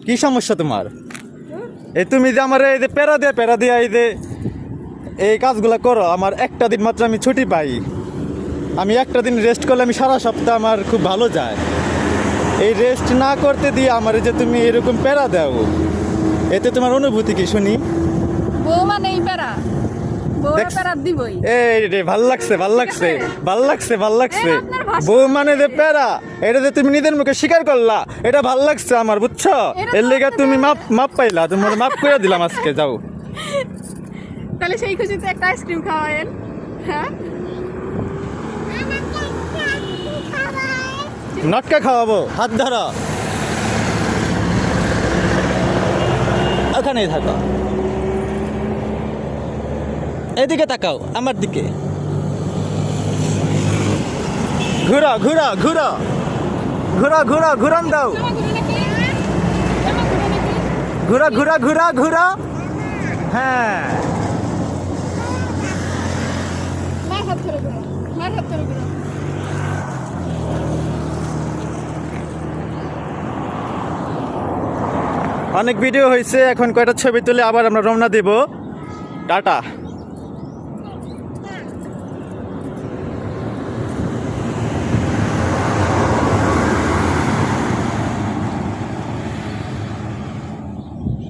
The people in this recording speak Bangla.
কি সমস্যা তোমার? এই তুমি যে আমার এই যে প্যারা দিয়া এই যে এই কাজগুলো করো, আমার একটা দিন মাত্র আমি ছুটি পাই। আমি একটা দিন রেস্ট করলে আমি সারা সপ্তাহ আমার খুব ভালো যায়। এই রেস্ট না করতে দিয়ে আমার যে তুমি এরকম প্যারা দাও, এতে তোমার অনুভূতি কি শুনি? বউ মানে এই প্যারা, বউরা প্যারা দিবই। এই রে, ভাল লাগছে। বউ মানে যে প্যারা, এটা যে তুমি নিজের মুখে স্বীকার করলা, এটা ভাল লাগছে আমার, বুঝছো? এর লেগে তুমি মাপ পাইলা, তোমার মাপ করে দিলাম আজকে, যাও। তাহলে সেই খুশিতে একটা আইসক্রিম খাওয়ায়েন। হ্যাঁ, নটকা খাওয়াবো, হাত ধরো, ওখানেই থাকো, এদিকে তাকাও, আমার দিকে ঘুরান দাও, ঘুরা। হ্যাঁ, মার হাত ধরে ঘুরো। অনেক ভিডিও হয়েছে, এখন কয়টা ছবি তুলে আবার আমরা রওনা দিব। টাটা।